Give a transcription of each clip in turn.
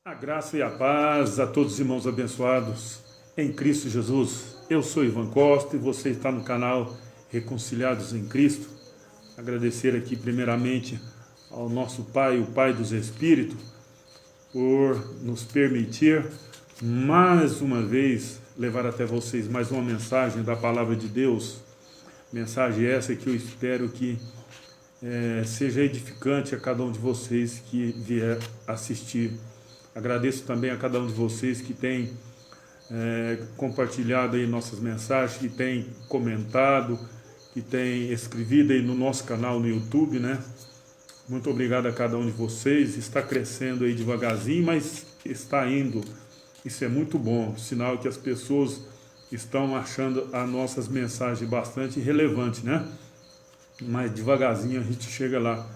A graça e a paz a todos os irmãos abençoados em Cristo Jesus. Eu sou Ivan Costa e você está no canal Reconciliados em Cristo. Agradecer aqui primeiramente ao nosso Pai, o Pai dos Espíritos, por nos permitir mais uma vez levar até vocês mais uma mensagem da Palavra de Deus. Mensagem essa que eu espero que seja edificante a cada um de vocês que vier assistir. Agradeço também a cada um de vocês que tem compartilhado aí nossas mensagens, que tem comentado, que tem escrevido aí no nosso canal no YouTube, né? Muito obrigado a cada um de vocês. Está crescendo aí devagarzinho, mas está indo. Isso é muito bom, sinal que as pessoas estão achando as nossas mensagens bastante relevantes, né? Mas devagarzinho a gente chega lá.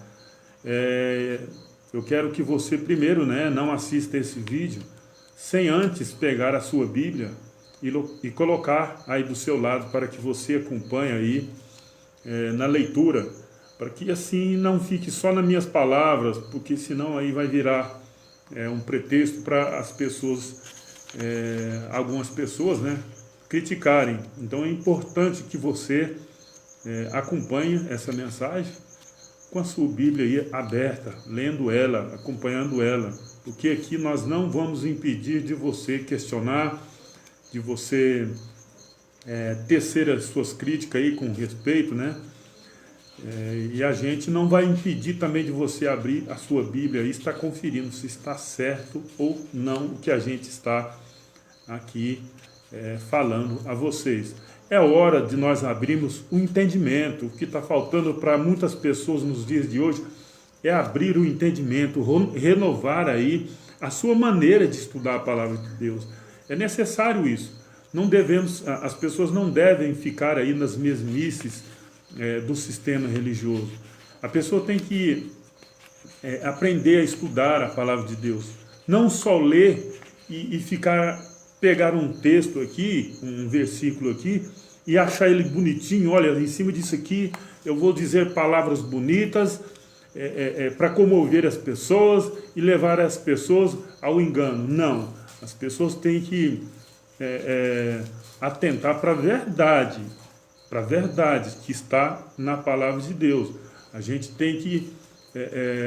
Eu quero que você primeiro, né, não assista esse vídeo sem antes pegar a sua Bíblia e colocar aí do seu lado para que você acompanhe aí na leitura, para que assim não fique só nas minhas palavras, porque senão aí vai virar um pretexto para as pessoas, algumas pessoas, né, criticarem. Então é importante que você acompanhe essa mensagem com a sua Bíblia aí aberta, lendo ela, acompanhando ela, porque aqui nós não vamos impedir de você questionar, de você tecer as suas críticas aí com respeito, né? E a gente não vai impedir também de você abrir a sua Bíblia e estar conferindo se está certo ou não o que a gente está aqui falando a vocês. É hora de nós abrirmos o entendimento. O que está faltando para muitas pessoas nos dias de hoje é abrir o entendimento, renovar aí a sua maneira de estudar a palavra de Deus. É necessário isso. Não devemos, as pessoas não devem ficar aí nas mesmices do sistema religioso. A pessoa tem que aprender a estudar a palavra de Deus. Não só ler e pegar um texto aqui, um versículo aqui, e achar ele bonitinho. Olha, em cima disso aqui eu vou dizer palavras bonitas para comover as pessoas e levar as pessoas ao engano. Não, as pessoas têm que atentar para a verdade que está na palavra de Deus. A gente tem que,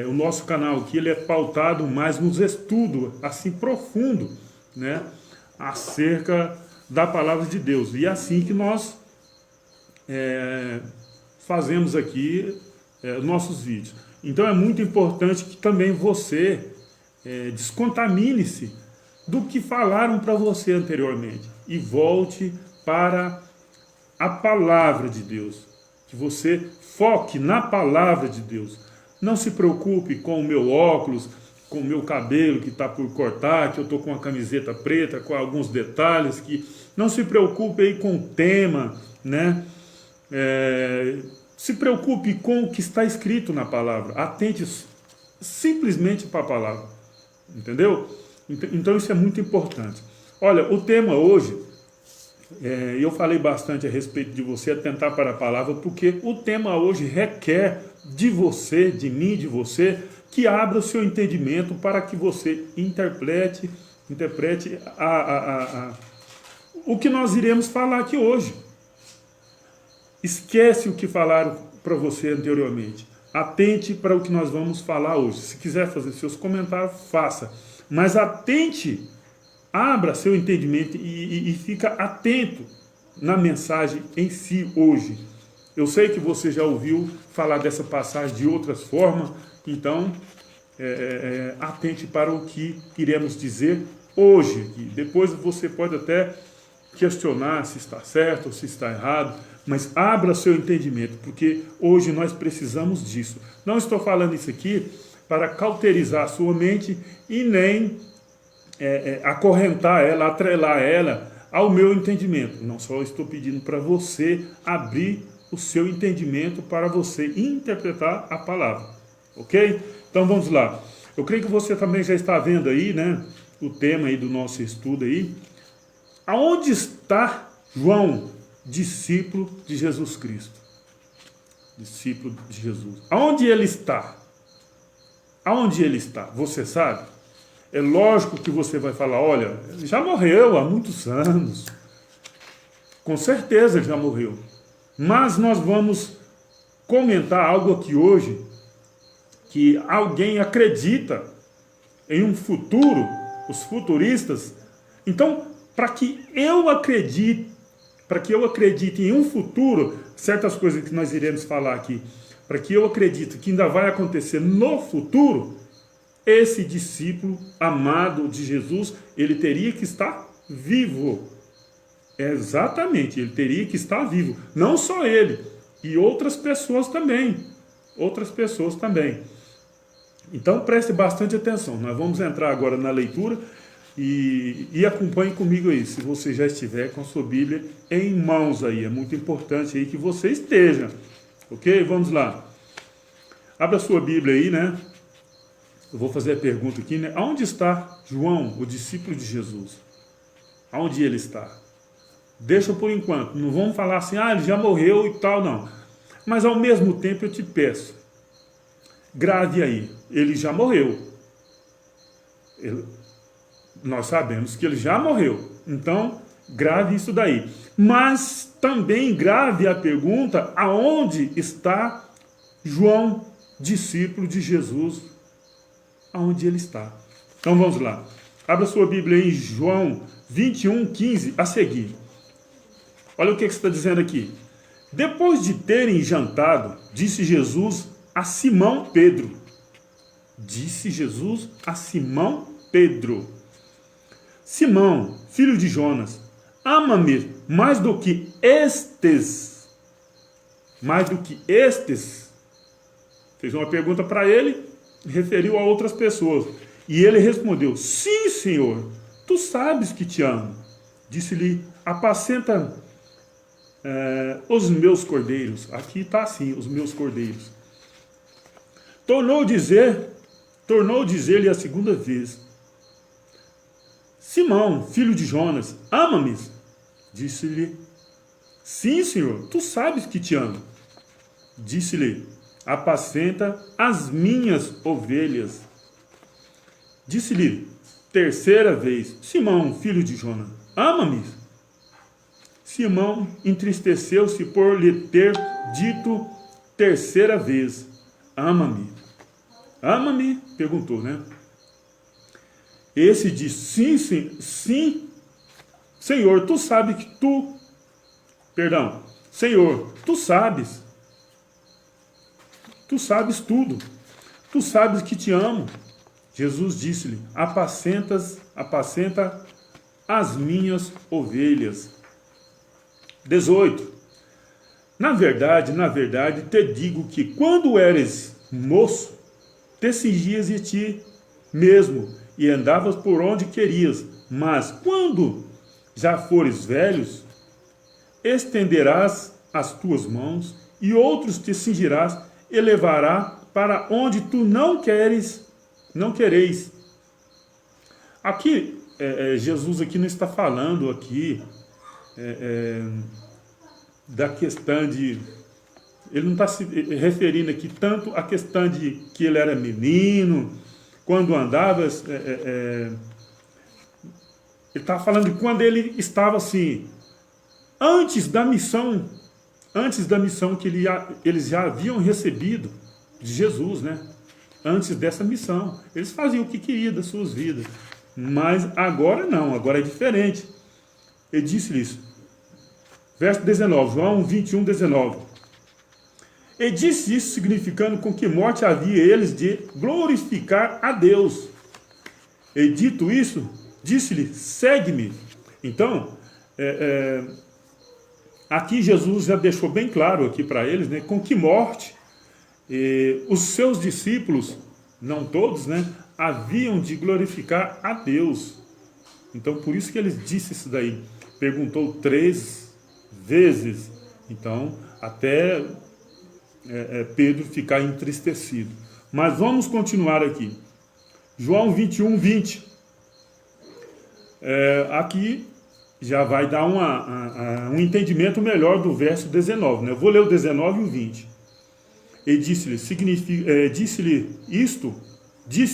o nosso canal aqui ele é pautado mais nos estudos, assim, profundo, né, acerca da palavra de Deus. E é assim que nós fazemos aqui nossos vídeos. Então é muito importante que também você descontamine-se do que falaram para você anteriormente e volte para a palavra de Deus. Que você foque na palavra de Deus. Não se preocupe com o meu óculos, com o meu cabelo que está por cortar, que eu estou com uma camiseta preta, com alguns detalhes, que não se preocupe aí com o tema, né? Se preocupe com o que está escrito na palavra, atente simplesmente para a palavra, entendeu? Então isso é muito importante. Olha, o tema hoje, eu falei bastante a respeito de você atentar para a palavra, porque o tema hoje requer de você, de mim, de você, que abra o seu entendimento para que você interprete o que nós iremos falar aqui hoje. Esquece o que falaram para você anteriormente. Atente para o que nós vamos falar hoje. Se quiser fazer seus comentários, faça. Mas atente, abra seu entendimento e fica atento na mensagem em si hoje. Eu sei que você já ouviu falar dessa passagem de outras formas, então atente para o que iremos dizer hoje. E depois você pode até questionar se está certo ou se está errado, mas abra seu entendimento, porque hoje nós precisamos disso. Não estou falando isso aqui para cauterizar a sua mente e nem acorrentar ela, atrelar ela ao meu entendimento. Não, só estou pedindo para você abrir o seu entendimento para você interpretar a palavra, ok? Então vamos lá. Eu creio que você também já está vendo aí, né, o tema aí do nosso estudo aí. Aonde está João, discípulo de Jesus Cristo? Discípulo de Jesus. Aonde ele está? Aonde ele está? Você sabe? É lógico que você vai falar, olha, ele já morreu há muitos anos. Com certeza ele já morreu. Mas nós vamos comentar algo aqui hoje, que alguém acredita em um futuro, os futuristas. Então, para que eu acredite em um futuro, certas coisas que nós iremos falar aqui, para que eu acredite que ainda vai acontecer no futuro, esse discípulo amado de Jesus, ele teria que estar vivo. Exatamente, ele teria que estar vivo. Não só ele, e outras pessoas também. Outras pessoas também. Então preste bastante atenção. Nós vamos entrar agora na leitura e acompanhe comigo aí, se você já estiver com a sua Bíblia em mãos aí. É muito importante aí que você esteja. Ok? Vamos lá. Abra a sua Bíblia aí, né? Eu vou fazer a pergunta aqui, né? Aonde está João, o discípulo de Jesus? Aonde ele está? Deixa por enquanto. Não vamos falar assim, ele já morreu e tal, não. Mas ao mesmo tempo eu te peço, grave aí. Ele já morreu. Nós sabemos que ele já morreu. Então, grave isso daí. Mas também grave a pergunta, aonde está João, discípulo de Jesus? Aonde ele está? Então vamos lá. Abra sua Bíblia em João 21:15 a seguir. Olha o que está dizendo aqui. Depois de terem jantado, disse Jesus a Simão Pedro. Disse Jesus a Simão Pedro: Simão, filho de Jonas, ama-me mais do que estes. Mais do que estes. Fez uma pergunta para ele, referiu a outras pessoas. E ele respondeu: sim, Senhor, tu sabes que te amo. Disse-lhe: apacenta os meus cordeiros. Aqui está assim, os meus cordeiros. Tornou dizer-lhe a segunda vez: Simão, filho de Jonas, ama-me? Disse-lhe: sim, Senhor, tu sabes que te amo. Disse-lhe: apacenta as minhas ovelhas. Disse-lhe terceira vez: Simão, filho de Jonas, ama-me? Simão entristeceu-se por lhe ter dito terceira vez: ama-me. Ama-me? Perguntou, né? Esse disse: sim, Senhor, tu sabes que Senhor, tu sabes tudo. Tu sabes que te amo. Jesus disse-lhe: apacenta as minhas ovelhas. 18. Na verdade, te digo que quando eres moço, te cingias de ti mesmo e andavas por onde querias. Mas quando já fores velhos, estenderás as tuas mãos e outros te cingirás e levará para onde tu não quereis. Aqui, Jesus aqui não está falando aqui da questão de... Ele não está se referindo aqui tanto à questão de que ele era menino, quando andava... ele está falando de quando ele estava assim, antes da missão que eles já haviam recebido de Jesus, né? Antes dessa missão. Eles faziam o que queriam das suas vidas. Mas agora não, agora é diferente. Ele disse isso. Verso 19, João 21:19. Ele disse isso significando com que morte havia eles de glorificar a Deus. E dito isso, disse-lhe: segue-me. Então, aqui Jesus já deixou bem claro aqui para eles, né, com que morte os seus discípulos, não todos, né, haviam de glorificar a Deus. Então, por isso que ele disse isso daí. Perguntou 3 vezes. Então, até Pedro ficar entristecido. Mas vamos continuar aqui. João 21:20. Aqui já vai dar um entendimento melhor do verso 19. Né? Eu vou ler o 19 e o 20. E disse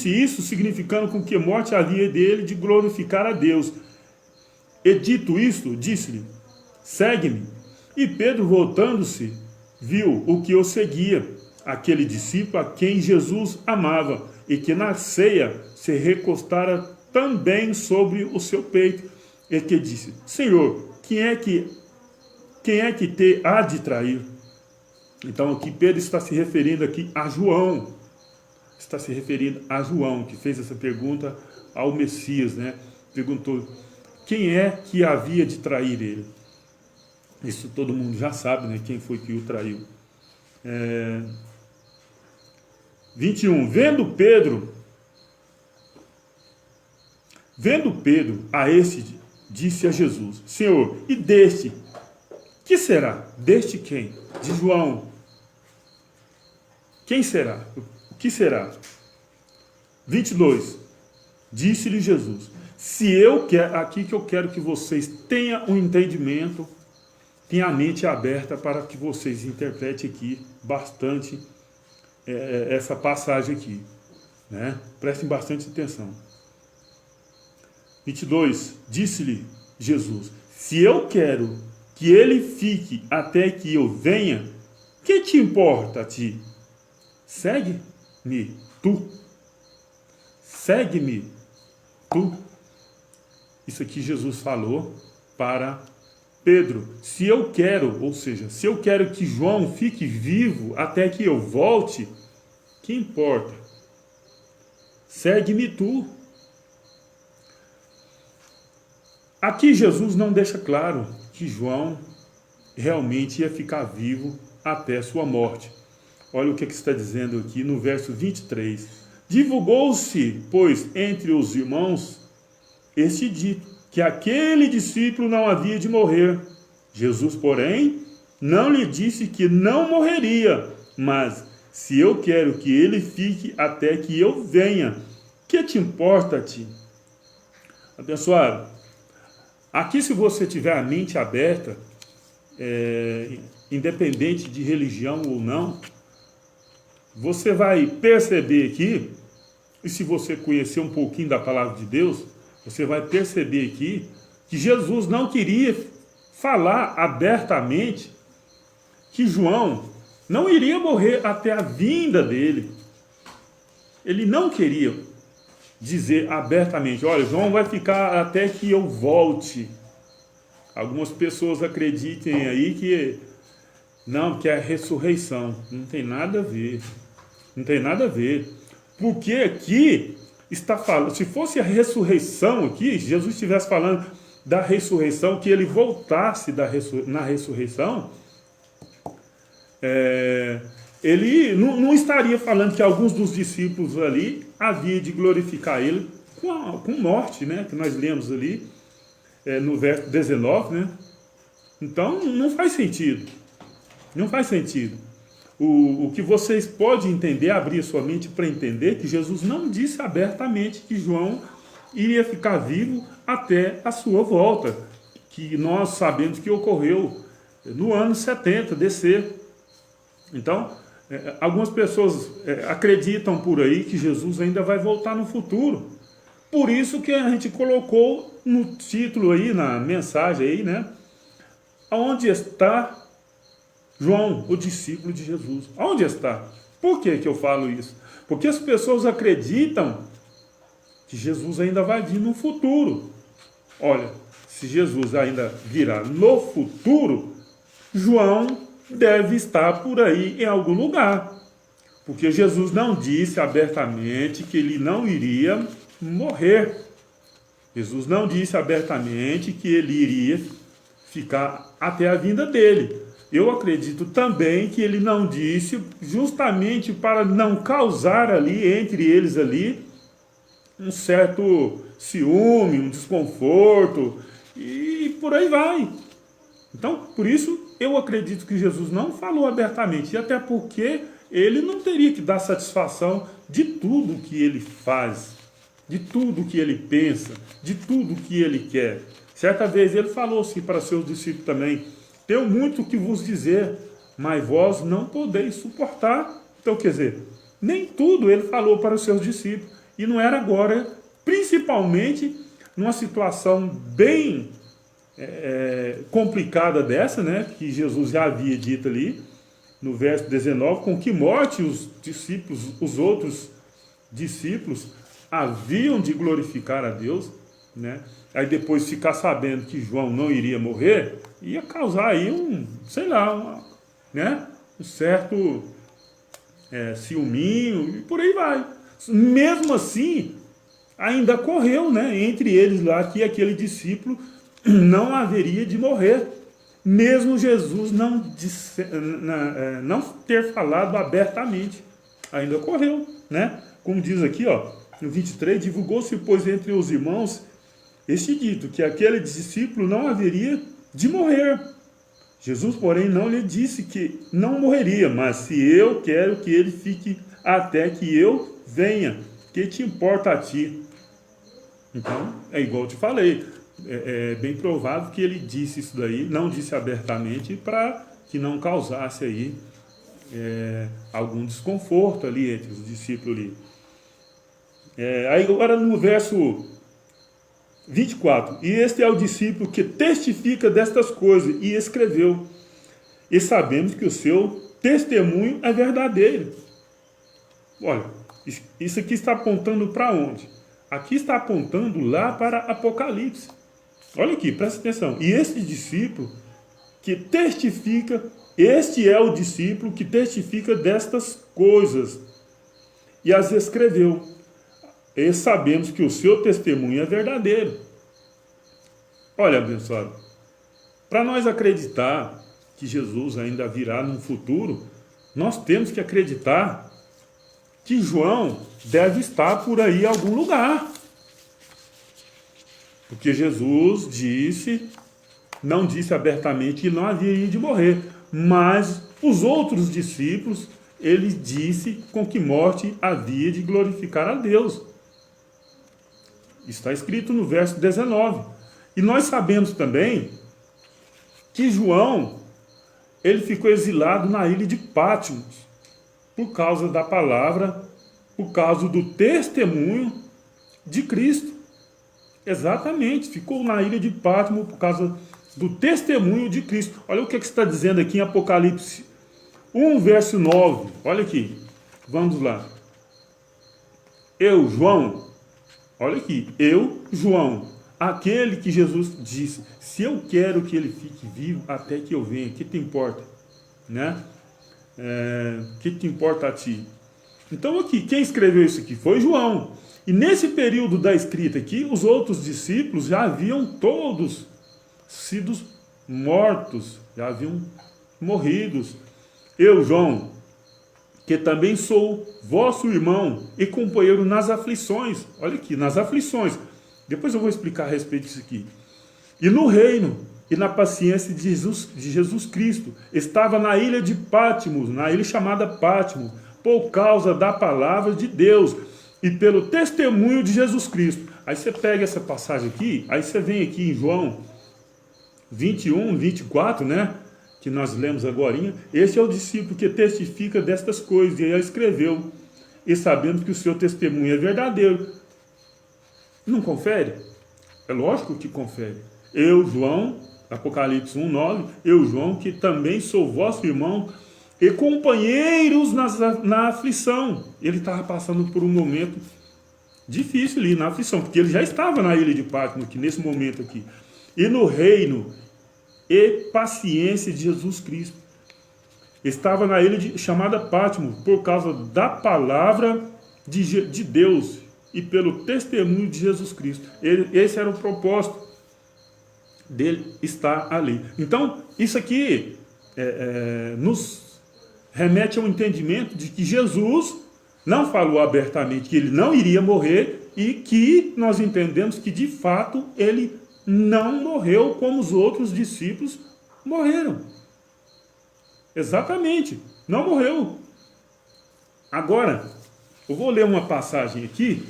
isso significando com que morte havia dele de glorificar a Deus. E dito isto, disse-lhe, segue-me. E Pedro, voltando-se, viu o que o seguia, aquele discípulo a quem Jesus amava, e que na ceia se recostara também sobre o seu peito, e que disse, Senhor, quem é que te há de trair? Então aqui Pedro está se referindo aqui a João, está se referindo a João, que fez essa pergunta ao Messias, né? Perguntou, quem é que havia de trair ele? Isso todo mundo já sabe, né? Quem foi que o traiu. 21. Vendo Pedro a este, disse a Jesus, Senhor, e deste, que será? Deste quem? De João. Quem será? O que será? 22. Disse-lhe Jesus, se eu quero, aqui que eu quero que vocês tenham um entendimento, tenham a mente aberta para que vocês interpretem aqui bastante essa passagem aqui, né? Prestem bastante atenção. 22. Disse-lhe Jesus, se eu quero que ele fique até que eu venha, que te importa a ti? Segue-me tu. Segue-me tu. Isso aqui Jesus falou para Pedro. Se eu quero, ou seja, se eu quero que João fique vivo até que eu volte, que importa? Segue-me tu. Aqui Jesus não deixa claro que João realmente ia ficar vivo até sua morte. Olha o que está dizendo aqui no verso 23. Divulgou-se, pois, entre os irmãos este dito, que aquele discípulo não havia de morrer. Jesus, porém, não lhe disse que não morreria, mas se eu quero que ele fique até que eu venha, que te importa a ti? Abençoado, aqui se você tiver a mente aberta, independente de religião ou não, você vai perceber aqui, e se você conhecer um pouquinho da palavra de Deus, você vai perceber aqui que Jesus não queria falar abertamente que João não iria morrer até a vinda dele. Ele não queria dizer abertamente, olha, João vai ficar até que eu volte. Algumas pessoas acreditem aí que não, que é a ressurreição. Não tem nada a ver. Não tem nada a ver. Porque aqui está falando, se fosse a ressurreição aqui, Jesus estivesse falando da ressurreição, que ele voltasse na ressurreição, ele não estaria falando que alguns dos discípulos ali havia de glorificar ele com morte, né? Que nós lemos ali no verso 19, né? Então não faz sentido. Não faz sentido. O que vocês podem entender, abrir a sua mente para entender que Jesus não disse abertamente que João iria ficar vivo até a sua volta, que nós sabemos que ocorreu no ano 70 DC. Então, algumas pessoas acreditam por aí que Jesus ainda vai voltar no futuro. Por isso que a gente colocou no título aí, na mensagem aí, né? Onde está João, o discípulo de Jesus? Onde está? Por que eu falo isso? Porque as pessoas acreditam que Jesus ainda vai vir no futuro. Olha, se Jesus ainda virá no futuro, João deve estar por aí em algum lugar. Porque Jesus não disse abertamente que ele não iria morrer. Jesus não disse abertamente que ele iria ficar até a vinda dele. Eu acredito também que ele não disse justamente para não causar ali, entre eles ali, um certo ciúme, um desconforto, e por aí vai. Então, por isso, eu acredito que Jesus não falou abertamente, e até porque ele não teria que dar satisfação de tudo que ele faz, de tudo que ele pensa, de tudo que ele quer. Certa vez ele falou assim para seus discípulos também: tenho muito o que vos dizer, mas vós não podeis suportar. Então, quer dizer, nem tudo ele falou para os seus discípulos. E não era agora, principalmente numa situação bem complicada dessa, né, que Jesus já havia dito ali, no verso 19, com que morte os discípulos, os outros discípulos, haviam de glorificar a Deus, né? Aí depois ficar sabendo que João não iria morrer, ia causar aí sei lá, né, um certo ciúminho, e por aí vai. Mesmo assim, ainda correu, né, entre eles lá, que aquele discípulo não haveria de morrer, mesmo Jesus não ter falado abertamente. Ainda correu, né? Como diz aqui, ó, no 23, divulgou-se, pois, entre os irmãos este dito, que aquele discípulo não haveria de morrer. Jesus, porém, não lhe disse que não morreria, mas se eu quero que ele fique até que eu venha, que te importa a ti? Então, é igual eu te falei, é bem provável que ele disse isso daí, não disse abertamente, para que não causasse aí algum desconforto ali entre os discípulos ali. Aí agora no verso 24, e este é o discípulo que testifica destas coisas e escreveu, e sabemos que o seu testemunho é verdadeiro. Olha, isso aqui está apontando para onde? Aqui está apontando lá para Apocalipse. Olha aqui, presta atenção. E este discípulo que testifica, este é o discípulo que testifica destas coisas e as escreveu. E sabemos que o seu testemunho é verdadeiro. Olha, abençoado, para nós acreditar que Jesus ainda virá no futuro, nós temos que acreditar que João deve estar por aí em algum lugar. Porque Jesus disse, não disse abertamente que não havia de morrer, mas os outros discípulos, ele disse com que morte havia de glorificar a Deus. Está escrito no verso 19. E nós sabemos também que João, ele ficou exilado na ilha de Patmos, por causa da palavra, por causa do testemunho de Cristo. Exatamente, ficou na ilha de Patmos por causa do testemunho de Cristo. Olha o que está dizendo aqui em Apocalipse 1, verso 9. Olha aqui, vamos lá. Eu, João, olha aqui, eu, João, aquele que Jesus disse, se eu quero que ele fique vivo até que eu venha, que te importa? Né? Que te importa a ti? Então aqui, quem escreveu isso aqui foi João. E nesse período da escrita aqui, os outros discípulos já haviam todos sido mortos, já haviam morridos. Eu, João, que também sou vosso irmão e companheiro nas aflições. Olha aqui, nas aflições. Depois eu vou explicar a respeito disso aqui. E no reino e na paciência de Jesus Cristo. Estava na ilha de Patmos, na ilha chamada Patmos, por causa da palavra de Deus e pelo testemunho de Jesus Cristo. Aí você pega essa passagem aqui, aí você vem aqui em João 21, 24, né? Que nós lemos agora. Esse é o discípulo que testifica destas coisas, e aí escreveu, e sabemos que o seu testemunho é verdadeiro. Não confere? É lógico que confere. Eu, João, Apocalipse 1, 9, eu, João, que também sou vosso irmão e companheiros na aflição. Ele estava passando por um momento difícil ali, na aflição, porque ele já estava na ilha de Patmos, aqui, nesse momento aqui. E no reino e paciência de Jesus Cristo. Estava na ilha chamada Patmos, por causa da palavra de Deus e pelo testemunho de Jesus Cristo. Esse era o propósito dele estar ali. Então, isso aqui nos remete ao entendimento de que Jesus não falou abertamente que ele não iria morrer e que nós entendemos que, de fato, ele não morreu como os outros discípulos morreram. Exatamente, não morreu. Agora, eu vou ler uma passagem aqui.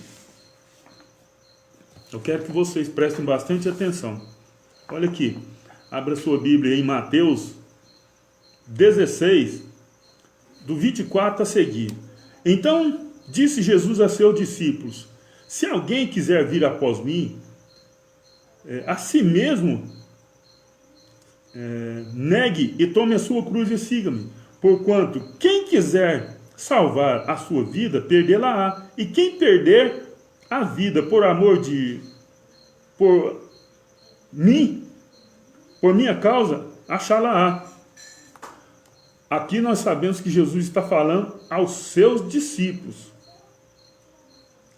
Eu quero que vocês prestem bastante atenção. Olha aqui, abra sua Bíblia em Mateus 16, do 24 a seguir. Então disse Jesus a seus discípulos: se alguém quiser vir após mim, a si mesmo negue e tome a sua cruz e siga-me. Porquanto quem quiser salvar a sua vida, perdê-la-á. E quem perder a vida por mim, por minha causa, achá-la-á. Aqui nós sabemos que Jesus está falando aos seus discípulos.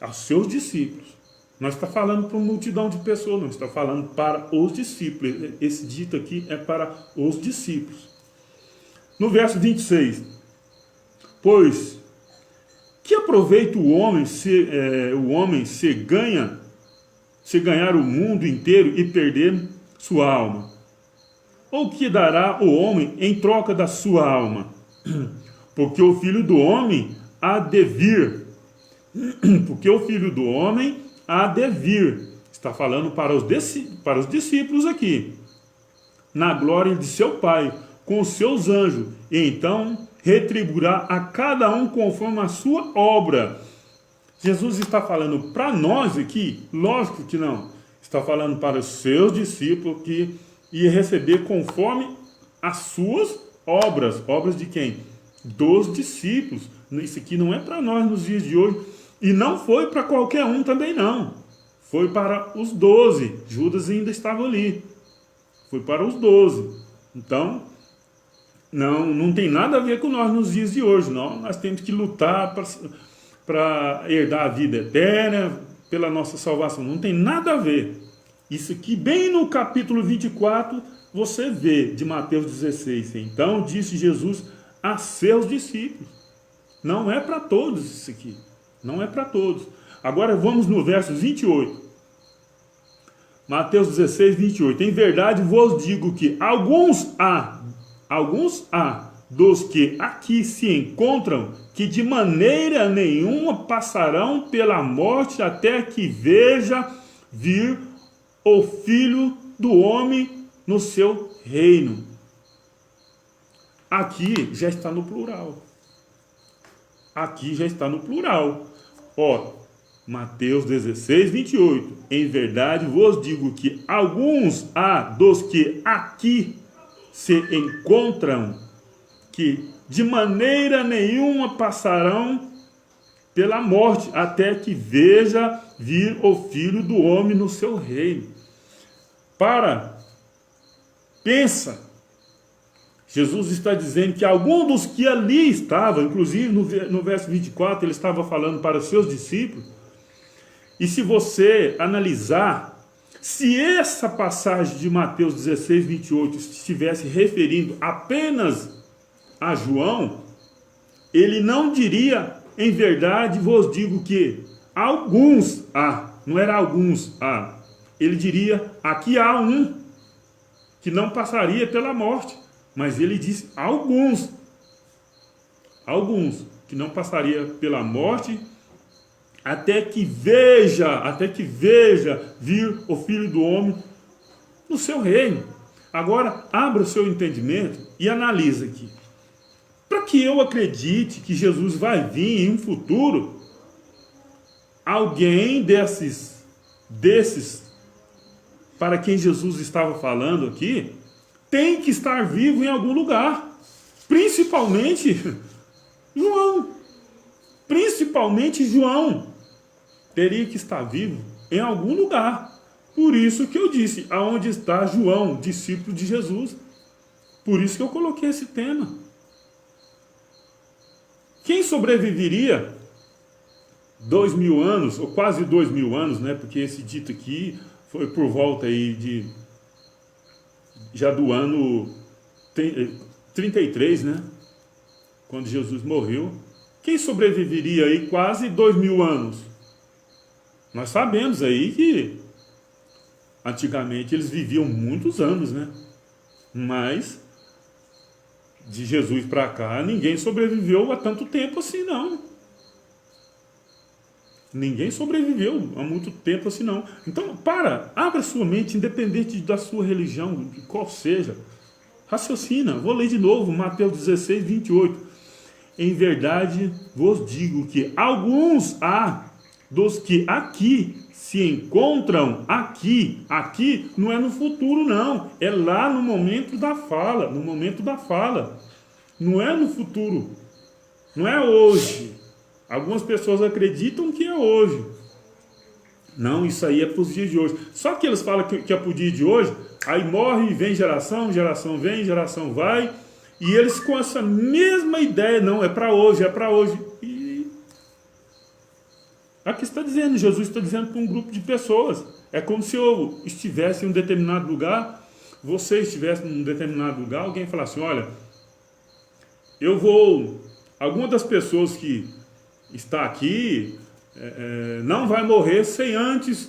Aos seus discípulos. Não está falando para uma multidão de pessoas, não. Está falando para os discípulos. Esse dito aqui é para os discípulos. No verso 26. Pois, que aproveita o homem se ganhar o mundo inteiro e perder sua alma? Ou que dará o homem em troca da sua alma? Porque o Filho do Homem há de vir. Porque o Filho do Homem há de vir. Está falando para os discípulos aqui. Na glória de seu Pai, com os seus anjos. E então retribuirá a cada um conforme a sua obra. Jesus está falando para nós aqui? Lógico que não. Está falando para os seus discípulos que ia receber conforme as suas obras. Obras de quem? Dos discípulos. Isso aqui não é para nós nos dias de hoje. E não foi para qualquer um também não. Foi para os 12. Judas ainda estava ali. Foi para os 12. Então, não tem nada a ver com nós nos dias de hoje. Não. Nós temos que lutar para herdar a vida eterna, pela nossa salvação. Não tem nada a ver. Isso aqui, bem no capítulo 24, você vê de Mateus 16. Então disse Jesus a seus discípulos. Não é para todos isso aqui. Não é para todos. Agora vamos no verso 28. Mateus 16, 28. Em verdade vos digo que alguns há dos que aqui se encontram que de maneira nenhuma passarão pela morte até que veja vir o Filho do Homem no seu reino. Aqui já está no plural. Aqui já está no plural. Ó, Mateus 16, 28. Em verdade vos digo que alguns há dos que aqui se encontram que de maneira nenhuma passarão pela morte até que veja vir o Filho do Homem no seu reino. Pensa, Jesus está dizendo que algum dos que ali estavam, inclusive no verso 24, ele estava falando para os seus discípulos, e se você analisar, se essa passagem de Mateus 16, 28 estivesse referindo apenas a João, ele não diria, em verdade vos digo que alguns há, não era alguns há, ele diria, aqui há um que não passaria pela morte, mas ele disse alguns que não passaria pela morte até que veja vir o Filho do Homem no seu reino. Agora, abra o seu entendimento e analisa aqui. Para que eu acredite que Jesus vai vir em um futuro, alguém desses para quem Jesus estava falando aqui, tem que estar vivo em algum lugar. Principalmente João. Principalmente João teria que estar vivo em algum lugar. Por isso que eu disse, aonde está João, discípulo de Jesus? Por isso que eu coloquei esse tema. Quem sobreviveria 2000 anos, ou quase 2000 anos, né? Porque esse dito aqui foi por volta aí já do ano 33, né? Quando Jesus morreu. Quem sobreviveria aí quase 2000 anos? Nós sabemos aí que antigamente eles viviam muitos anos, né? Mas de Jesus para cá ninguém sobreviveu há tanto tempo assim, não. Ninguém sobreviveu há muito tempo assim, não. Então, abra sua mente, independente da sua religião, de qual seja. Raciocina. Vou ler de novo, Mateus 16, 28. Em verdade vos digo que alguns há dos que aqui se encontram, aqui não é no futuro, não. É lá no momento da fala, Não é no futuro. Não é hoje. Algumas pessoas acreditam que é hoje. Não, isso aí é para os dias de hoje. Só que eles falam que é para o dia de hoje, aí morre e vem geração vem, geração vai, e eles com essa mesma ideia, não, é para hoje. E aqui está dizendo, Jesus está dizendo para um grupo de pessoas. É como se eu estivesse em um determinado lugar, você estivesse em um determinado lugar, alguém falasse, olha, alguma das pessoas que está aqui não vai morrer sem antes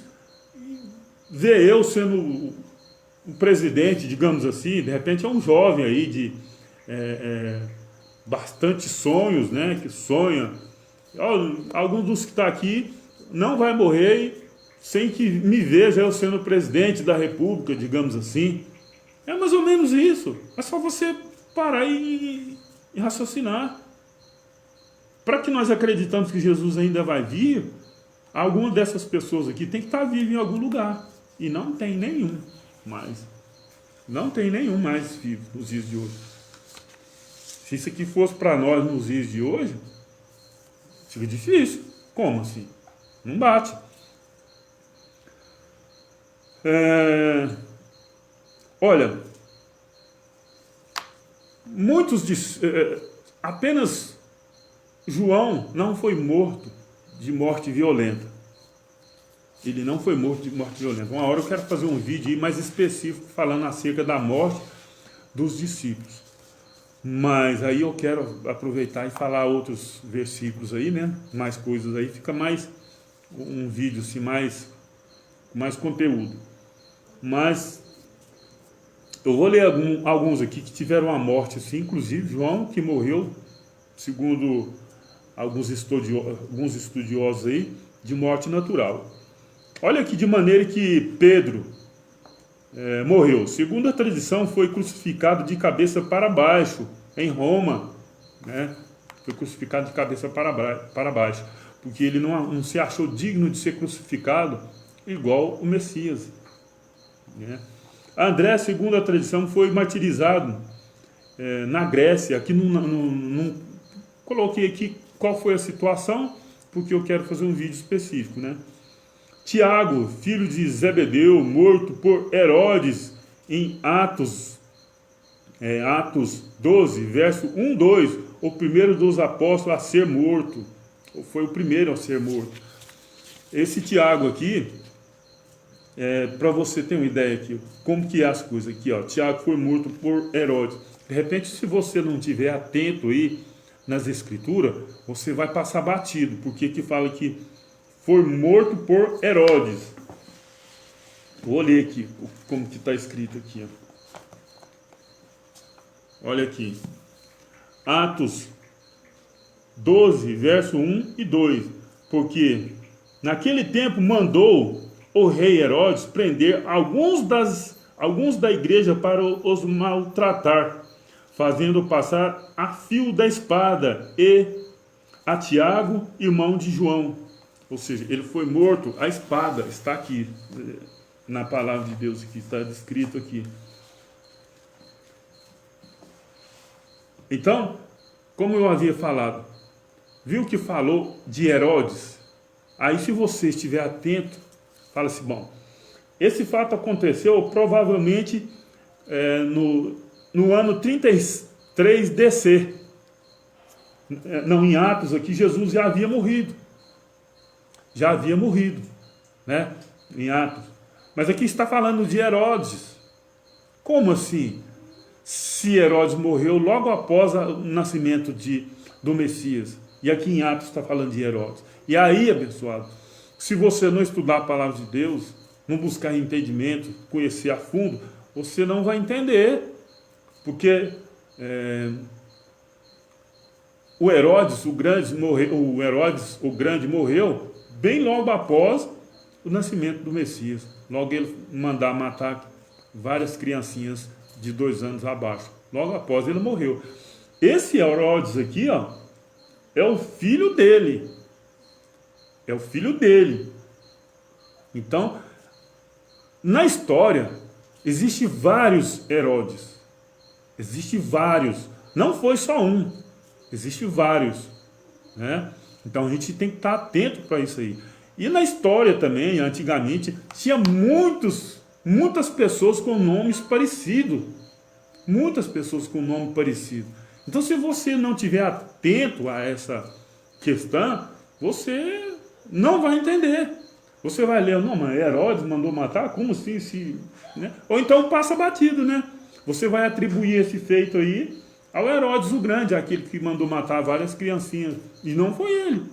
ver eu sendo o presidente, digamos assim. De repente é um jovem aí de bastante sonhos, né, que sonha. Alguns dos que está aqui não vai morrer sem que me veja eu sendo presidente da república, digamos assim. É mais ou menos isso. É só você parar e raciocinar. Para que nós acreditamos que Jesus ainda vai vir, alguma dessas pessoas aqui tem que estar viva em algum lugar. E não tem nenhum mais. Não tem nenhum mais vivo nos dias de hoje. Se isso aqui fosse para nós nos dias de hoje, fica difícil. Como assim? Não bate. Olha, apenas João não foi morto de morte violenta. Ele não foi morto de morte violenta. Uma hora eu quero fazer um vídeo aí mais específico falando acerca da morte dos discípulos. Mas aí eu quero aproveitar e falar outros versículos aí, né? Mais coisas aí. Fica mais um vídeo assim, mais conteúdo. Mas eu vou ler alguns aqui que tiveram a morte assim. Inclusive João, que morreu, segundo alguns estudiosos aí, de morte natural. Olha aqui de maneira que Pedro morreu. Segundo a tradição, foi crucificado de cabeça para baixo, em Roma. Né? Foi crucificado de cabeça para baixo, porque ele não se achou digno de ser crucificado igual o Messias. Né? André, segundo a tradição, foi martirizado na Grécia. Aqui não coloquei aqui qual foi a situação, porque eu quero fazer um vídeo específico, né? Tiago, filho de Zebedeu, morto por Herodes em Atos 12, verso 1, 2, o primeiro dos apóstolos a ser morto, ou foi o primeiro a ser morto. Esse Tiago aqui, para você ter uma ideia aqui, como que é as coisas aqui, ó. Tiago foi morto por Herodes. De repente, se você não estiver atento aí nas escrituras, você vai passar batido, porque aqui fala que foi morto por Herodes. Vou ler aqui como que está escrito aqui. Ó. Olha aqui. Atos 12, verso 1 e 2. Porque naquele tempo mandou o rei Herodes prender alguns da igreja para os maltratar, fazendo passar a fio da espada, e a Tiago, irmão de João. Ou seja, ele foi morto à espada. Está aqui, na palavra de Deus, que está descrito aqui. Então, como eu havia falado, viu que falou de Herodes? Aí, se você estiver atento, fala assim, bom, esse fato aconteceu provavelmente no ano 33 DC. Não, em Atos aqui, Jesus já havia morrido. Né? Em Atos. Mas aqui está falando de Herodes. Como assim? Se Herodes morreu logo após o nascimento do Messias. E aqui em Atos está falando de Herodes. E aí, abençoado, se você não estudar a palavra de Deus, não buscar entendimento, conhecer a fundo, você não vai entender. Porque o Herodes o Grande morreu bem logo após o nascimento do Messias. Logo ele mandar matar várias criancinhas de 2 anos abaixo. Logo após ele morreu. Esse Herodes aqui, ó, é o filho dele. É o filho dele. Então, na história, existem vários Herodes. Existem vários. Não foi só um. Existem vários. Né? Então a gente tem que estar atento para isso aí. E na história também, antigamente, tinha muitas pessoas com nomes parecidos. Muitas pessoas com nome parecido. Então, se você não estiver atento a essa questão, você não vai entender. Você vai ler, não, mas Herodes mandou matar? Como assim? Né? Ou então passa batido, né? Você vai atribuir esse feito aí ao Herodes o Grande, aquele que mandou matar várias criancinhas. E não foi ele.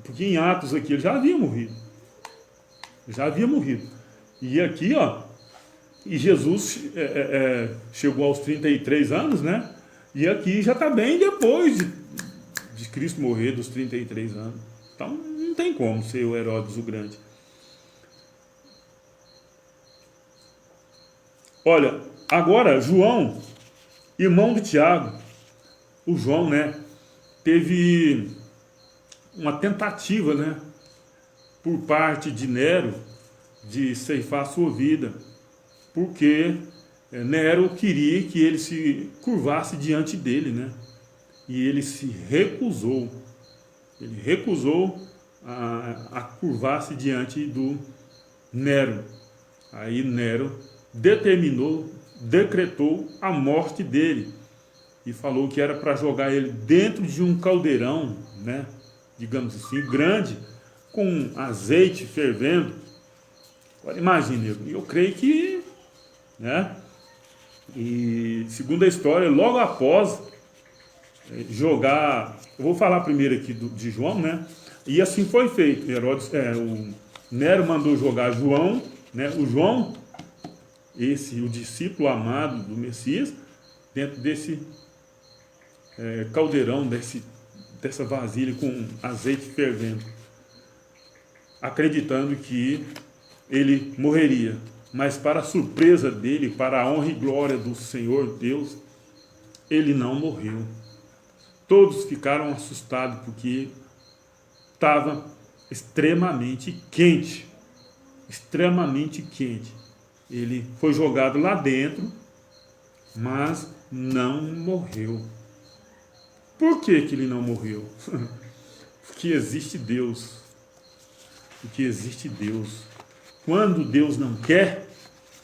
Porque em Atos aqui ele já havia morrido. Já havia morrido. E aqui, ó, e Jesus chegou aos 33 anos, né? E aqui já está bem depois de Cristo morrer, dos 33 anos. Então não tem como ser o Herodes o Grande. Olha, agora João, irmão de Tiago, o João, né, teve uma tentativa, né, por parte de Nero de ceifar a sua vida, porque Nero queria que ele se curvasse diante dele, né, e ele se recusou. Ele recusou a curvar-se diante do Nero. Aí Nero decretou a morte dele e falou que era para jogar ele dentro de um caldeirão, né, digamos assim, grande, com azeite fervendo. Agora imagine, eu creio que, né, e segundo a história, logo após jogar, eu vou falar primeiro aqui de João, né, e assim foi feito. O Nero mandou jogar João, né, o João, o discípulo amado do Messias, dentro desse caldeirão, dessa vasilha com azeite fervendo, acreditando que ele morreria. Mas para a surpresa dele, para a honra e glória do Senhor Deus, ele não morreu. Todos ficaram assustados porque estava extremamente quente. Extremamente quente. Ele foi jogado lá dentro, mas não morreu. Por que ele não morreu? Porque existe Deus. Porque existe Deus. Quando Deus não quer,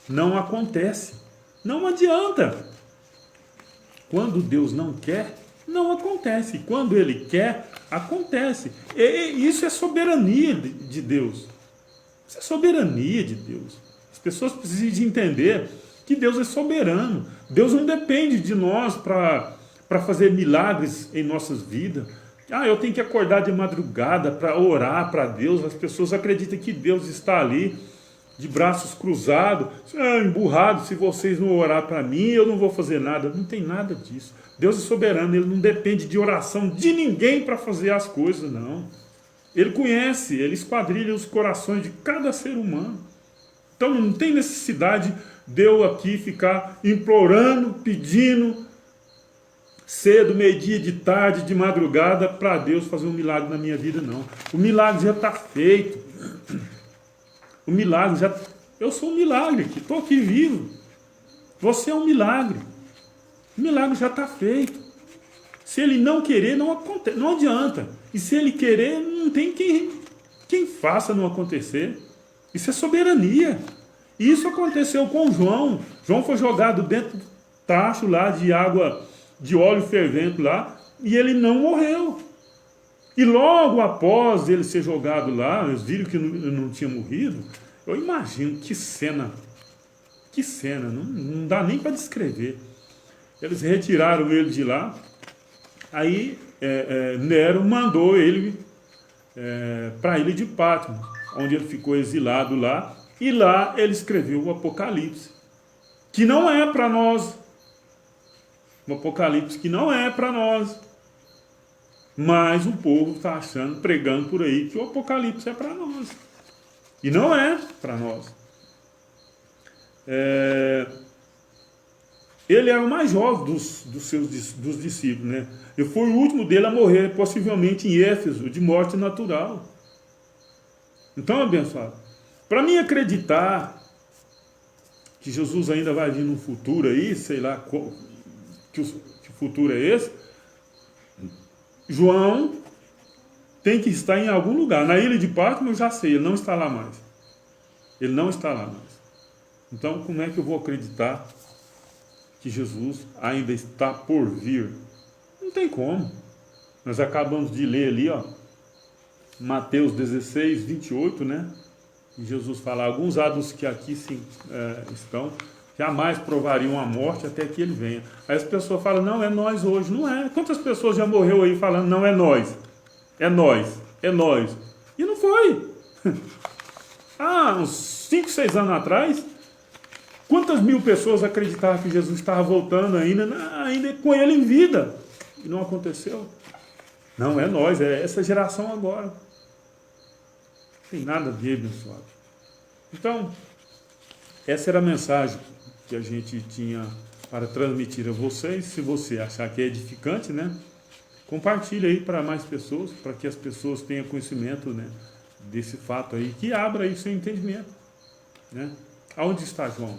não acontece. Não adianta. Quando Deus não quer, não acontece. Quando Ele quer, acontece. E isso é soberania de Deus. Isso é soberania de Deus. As pessoas precisam entender que Deus é soberano. Deus não depende de nós para fazer milagres em nossas vidas. Eu tenho que acordar de madrugada para orar para Deus. As pessoas acreditam que Deus está ali, de braços cruzados, emburrado, se vocês não orar para mim, eu não vou fazer nada. Não tem nada disso. Deus é soberano, Ele não depende de oração de ninguém para fazer as coisas, não. Ele conhece, Ele esquadrilha os corações de cada ser humano. Então não tem necessidade de eu aqui ficar implorando, pedindo, cedo, meio-dia, de tarde, de madrugada, para Deus fazer um milagre na minha vida, não. O milagre já está feito. O milagre já... Eu sou um milagre, que estou aqui vivo. Você é um milagre. O milagre já está feito. Se Ele não querer, não acontece, não adianta. E se Ele querer, não tem quem faça não acontecer. Isso é soberania. E isso aconteceu com João. João foi jogado dentro do tacho lá de água, de óleo fervente lá, e ele não morreu. E logo após ele ser jogado lá, eles viram que não tinha morrido. Eu imagino que cena, não dá nem para descrever. Eles retiraram ele de lá, aí Nero mandou ele para a ilha de Patmos, onde ele ficou exilado lá, e lá ele escreveu o Apocalipse, que não é para nós. Um Apocalipse que não é para nós. Mas o povo está achando, pregando por aí, que o Apocalipse é para nós. E não é para nós. Ele era o mais jovem dos discípulos, né? E foi o último dele a morrer, possivelmente em Éfeso, de morte natural. Então, abençoado, para mim acreditar que Jesus ainda vai vir no futuro aí, sei lá que futuro é esse, João tem que estar em algum lugar. Na ilha de Patmos eu já sei, ele não está lá mais. Ele não está lá mais. Então, como é que eu vou acreditar que Jesus ainda está por vir? Não tem como. Nós acabamos de ler ali, ó, Mateus 16, 28, né? E Jesus fala, alguns há dos que aqui estão, jamais provariam a morte até que ele venha. Aí as pessoas falam, não, é nós hoje. Não é. Quantas pessoas já morreu aí falando, não, é nós. É nós. É nós. E não foi. Uns 5, 6 anos atrás, quantas mil pessoas acreditavam que Jesus estava voltando ainda com ele em vida? E não aconteceu. Não, é nós, é essa geração agora. Não tem nada a ver, abençoado. Então, essa era a mensagem que a gente tinha para transmitir a vocês. Se você achar que é edificante, né? Compartilhe aí para mais pessoas, para que as pessoas tenham conhecimento, né, desse fato aí, que abra aí seu entendimento, né? Aonde está João?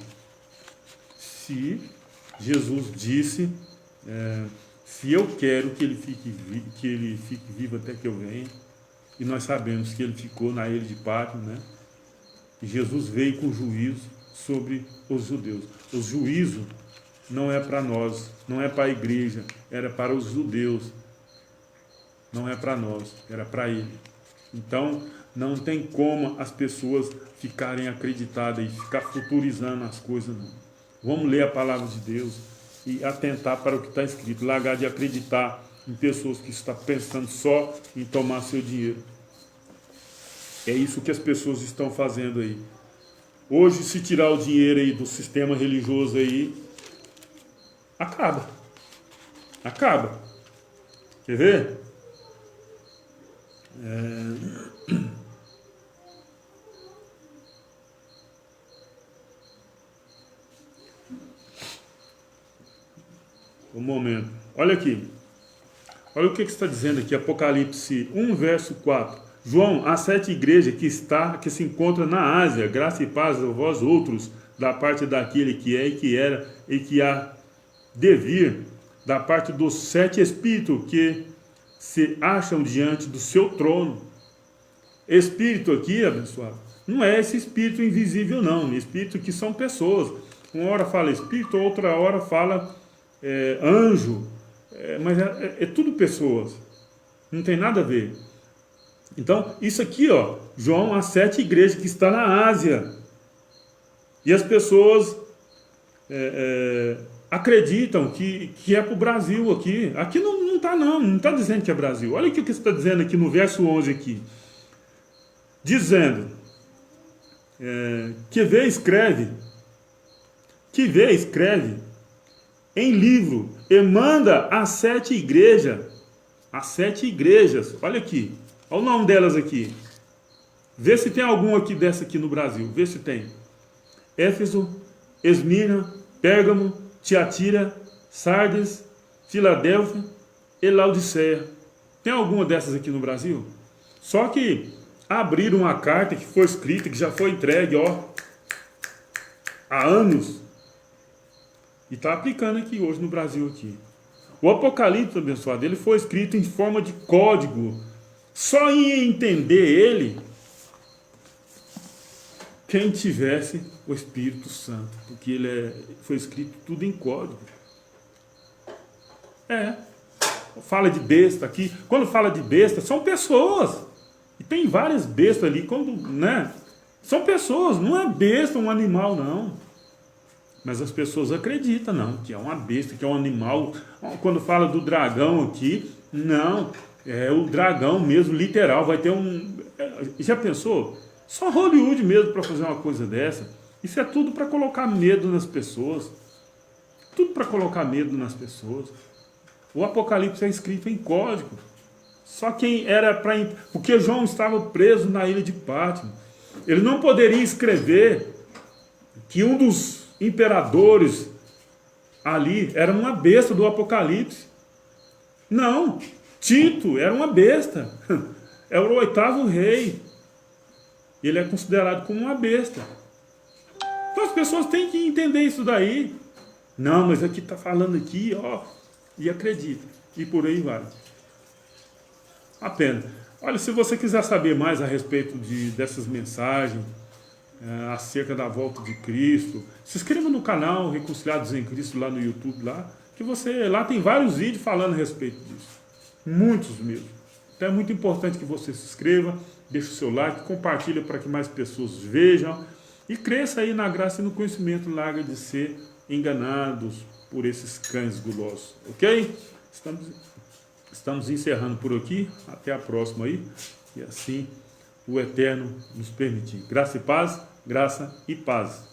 Se Jesus disse, se eu quero que ele fique vivo até que eu venha, e nós sabemos que ele ficou na ilha de Patmos, né? E Jesus veio com juízo sobre os judeus. O juízo não é para nós, não é para a igreja, era para os judeus. Não é para nós, era para ele. Então, não tem como as pessoas ficarem acreditadas e ficar futurizando as coisas, não. Vamos ler a palavra de Deus e atentar para o que está escrito. Largar de acreditar em pessoas que estão pensando só em tomar seu dinheiro. É isso que as pessoas estão fazendo aí. Hoje, se tirar o dinheiro aí do sistema religioso aí, acaba. Acaba. Quer ver? Um momento. Olha aqui. Olha o que está dizendo aqui, Apocalipse 1, verso 4. João, as 7 igrejas que se encontram na Ásia, graça e paz a vós outros, da parte daquele que é e que era e que há de vir, da parte dos 7 espíritos que se acham diante do seu trono. Espírito aqui, abençoado, não é esse espírito invisível, não. Espírito que são pessoas. Uma hora fala espírito, outra hora fala anjo. Mas é tudo pessoas. Não tem nada a ver. Então, isso aqui, ó, João, as 7 igrejas que estão na Ásia. E as pessoas acreditam que é para o Brasil aqui. Aqui não está, não está dizendo que é Brasil. Olha o que está dizendo aqui no verso 11 aqui. Dizendo, que vê, escreve em livro e manda às 7 igrejas. As 7 igrejas, olha aqui, olha o nome delas aqui. Vê se tem algum aqui dessa aqui no Brasil, vê se tem. Éfeso, Esmirna, Pérgamo, Tiatira, Sardes, Filadélfia e Laodiceia. Tem alguma dessas aqui no Brasil? Só que abriram uma carta que foi escrita, que já foi entregue, ó, há anos. E está aplicando aqui hoje no Brasil aqui. O Apocalipse, abençoado, ele foi escrito em forma de código. Só ia entender ele quem tivesse o Espírito Santo. Porque foi escrito tudo em código. Fala de besta aqui. Quando fala de besta, são pessoas. E tem várias bestas ali. Né? São pessoas, não é besta um animal, não. Mas as pessoas acreditam, não, que é uma besta, que é um animal. Quando fala do dragão aqui, não, é o dragão mesmo, literal, vai ter um... Já pensou? Só Hollywood mesmo para fazer uma coisa dessa. Isso é tudo para colocar medo nas pessoas. Tudo para colocar medo nas pessoas. O Apocalipse é escrito em código. Só quem era para... Porque João estava preso na ilha de Pátmos. Ele não poderia escrever que um dos imperadores ali era uma besta do Apocalipse. Não, Tito era uma besta. Era o 8º rei. Ele é considerado como uma besta. Então as pessoas têm que entender isso daí. Não, mas aqui está falando aqui, ó, e acredita. E por aí vai. Apenas. Olha, se você quiser saber mais a respeito dessas mensagens, acerca da volta de Cristo, se inscreva no canal Reconciliados em Cristo lá no YouTube, que lá tem vários vídeos falando a respeito disso. Muitos mesmo. Então é muito importante que você se inscreva, deixe o seu like, compartilhe para que mais pessoas vejam e cresça aí na graça e no conhecimento, larga de ser enganados por esses cães gulosos. Ok? Estamos encerrando por aqui. Até a próxima aí. E assim o Eterno nos permitir. Graça e paz. Graça e paz.